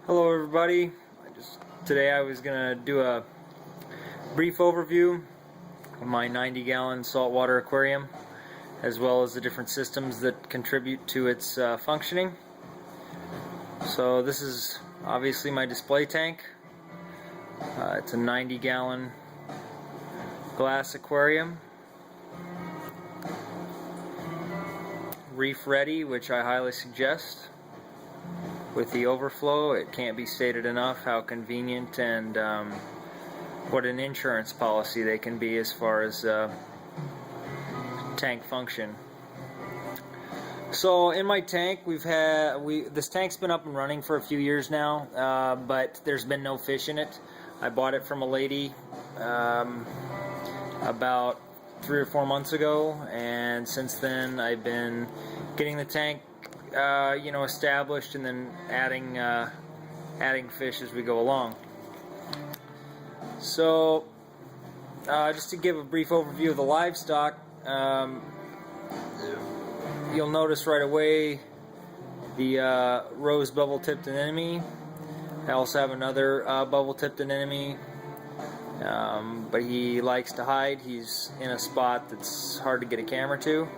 Hello everybody. Today I was going to do a brief overview of my 90-gallon saltwater aquarium, as well as the different systems that contribute to its functioning. So this is obviously my display tank. It's a 90-gallon glass aquarium, reef ready, which I highly suggest. With the overflow, it can't be stated enough how convenient and what an insurance policy they can be as far as tank function. So in my tank, this tank's been up and running for a few years now, but there's been no fish in it. I bought it from a lady about 3 or 4 months ago, and since then I've been getting the tank established and then adding fish as we go along. So just to give a brief overview of the livestock, you'll notice right away the rose bubble-tipped anemone. I also have another bubble-tipped anemone, but he likes to hide. He's in a spot that's hard to get a camera to.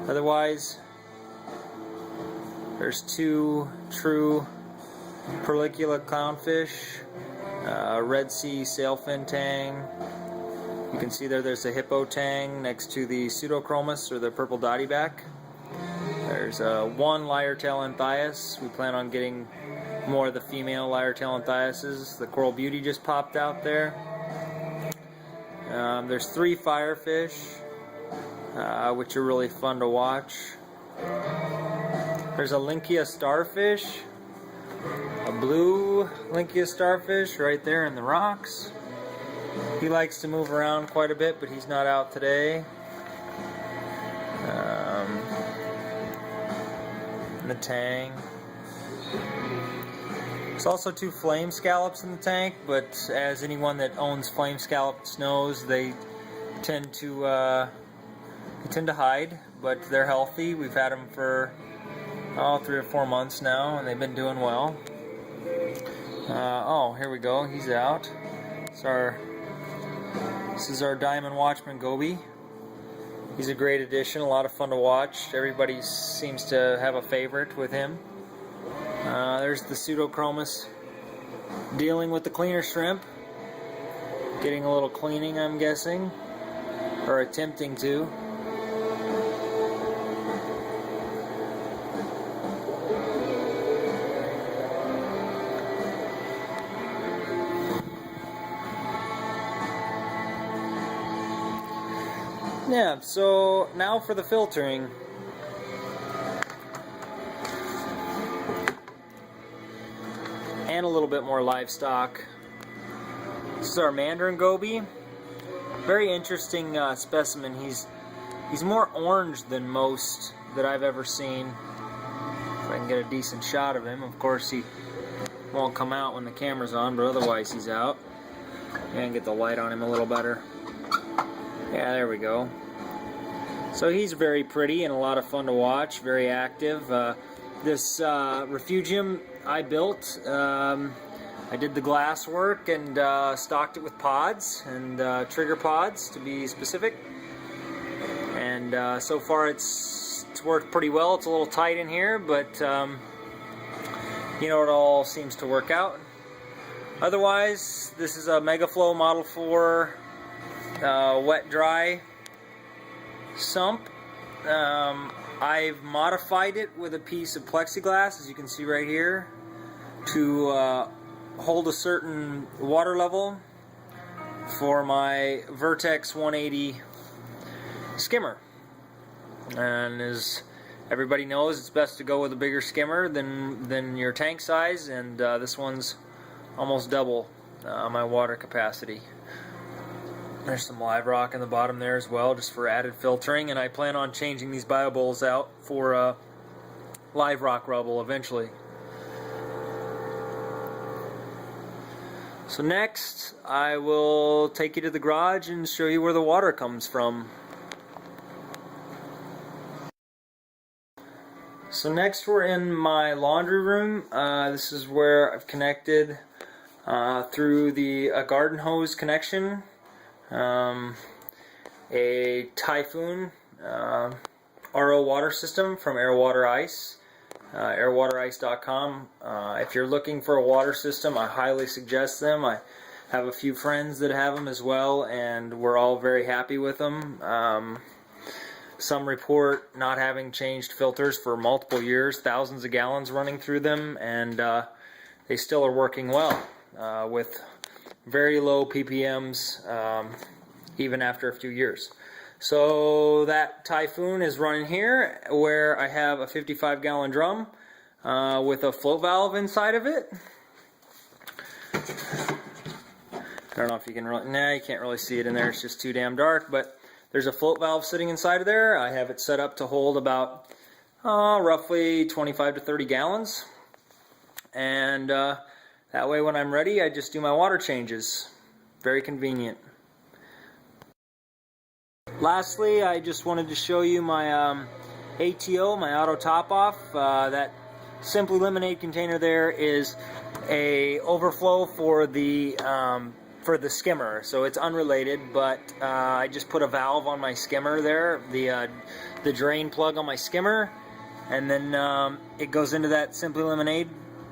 Otherwise, there's 2 true Perlicula clownfish, Red Sea sailfin tang. You can see there's a hippo tang next to the pseudochromis, or the purple dotty back. There's 1 lyre-tail anthias. We plan on getting more of the female lyre-tail anthiases. The coral beauty just popped out there. There's 3 firefish, which are really fun to watch. There's a Lynchia starfish, a blue Lynchia starfish right there in the rocks. He likes to move around quite a bit, but he's not out today. In the tang. There's also 2 flame scallops in the tank, but as anyone that owns flame scallops knows, they tend to hide, but they're healthy. We've had them for 3 or 4 months now, and they've been doing well. Oh, here we go. He's out. This is our Diamond Watchman goby. He's a great addition, a lot of fun to watch. Everybody seems to have a favorite with him. There's the pseudochromis dealing with the cleaner shrimp. Getting a little cleaning, I'm guessing, or attempting to. Yeah, so now for the filtering. And a little bit more livestock. This is our mandarin goby. Very interesting specimen. He's more orange than most that I've ever seen. If I can get a decent shot of him. Of course, he won't come out when the camera's on, but otherwise he's out. And get the light on him a little better. Yeah, there we go. So he's very pretty and a lot of fun to watch, very active. This refugium I built, I did the glass work and stocked it with pods and trigger pods, to be specific. And so far it's worked pretty well. It's a little tight in here, but it all seems to work out. Otherwise, this is a Megaflow Model 4 wet-dry sump. I've modified it with a piece of plexiglass, as you can see right here, to hold a certain water level for my Vertex 180 skimmer. And as everybody knows, it's best to go with a bigger skimmer than your tank size, and this one's almost double my water capacity. There's some live rock in the bottom there as well, just for added filtering, and I plan on changing these bio bowls out for live rock rubble eventually. So next, I will take you to the garage and show you where the water comes from. So next we're in my laundry room. This is where I've connected through the garden hose connection, a Typhoon RO water system from Air Water Ice, airwaterice.com. If you're looking for a water system, I highly suggest them. I have a few friends that have them as well, and we're all very happy with them. Some report not having changed filters for multiple years, thousands of gallons running through them, and they still are working well with very low ppms even after a few years. So that Typhoon is running here, where I have a 55-gallon drum with a float valve inside of it. I don't know if you can really, you can't really see it in there, it's just too damn dark, but there's a float valve sitting inside of there. I have it set up to hold about roughly 25 to 30 gallons. And that way when I'm ready, I just do my water changes. Very convenient. Lastly, I just wanted to show you my ATO, my auto top off. That Simply Lemonade container there is a overflow for the skimmer, so it's unrelated, but I just put a valve on my skimmer there, the drain plug on my skimmer, and then it goes into that Simply Lemonade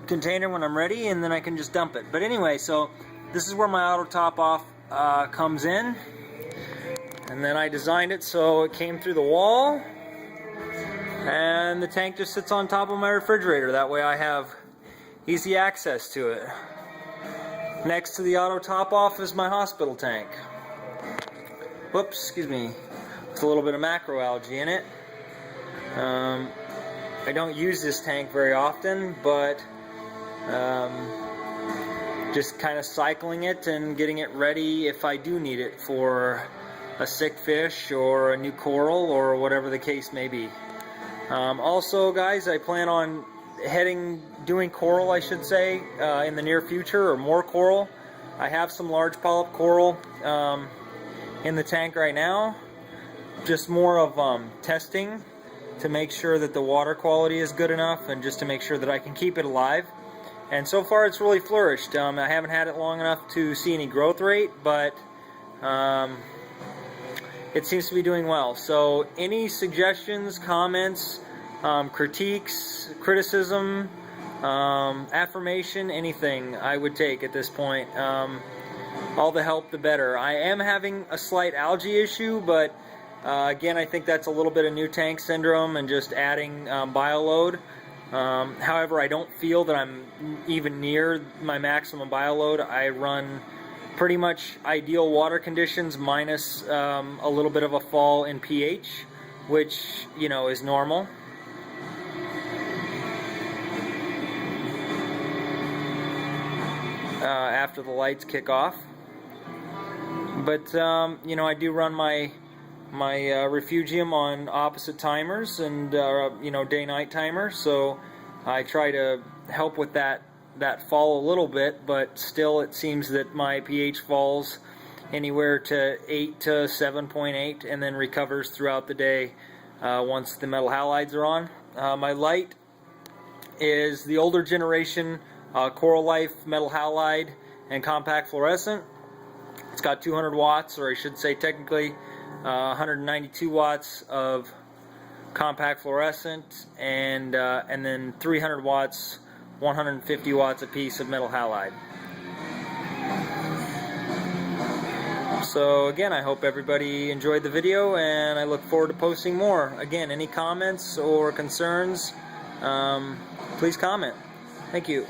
container when I'm ready, and then I can just dump it. But anyway, so this is where my auto top off comes in, and then I designed it so it came through the wall, and the tank just sits on top of my refrigerator. That way I have easy access to it. Next to the auto top off is my hospital tank. Whoops, excuse me. It's a little bit of macroalgae in it. I don't use this tank very often, but just kind of cycling it and getting it ready if I do need it for a sick fish or a new coral or whatever the case may be. Also, guys, I plan on doing coral, I should say, in the near future, or more coral. I have some large polyp coral in the tank right now. Just more of testing to make sure that the water quality is good enough, and just to make sure that I can keep it alive. And so far it's really flourished. I haven't had it long enough to see any growth rate, but it seems to be doing well. So any suggestions, comments, critiques, criticism, affirmation, anything I would take at this point. All the help the better. I am having a slight algae issue, but again, I think that's a little bit of new tank syndrome and just adding bioload. However, I don't feel that I'm even near my maximum bioload. I run pretty much ideal water conditions minus a little bit of a fall in pH, which, you know, is normal. After the lights kick off. But you know, I do run my refugium on opposite timers and you know, day-night timer, so I try to help with that fall a little bit, but still it seems that my pH falls anywhere to 8 to 7.8 and then recovers throughout the day once the metal halides are on. My light is the older generation Coral Life metal halide and compact fluorescent. It's got 200 watts, or I should say technically 192 watts of compact fluorescent, and then 300 watts, 150 watts a piece of metal halide. So again, I hope everybody enjoyed the video, and I look forward to posting more. Again, any comments or concerns, please comment. Thank you.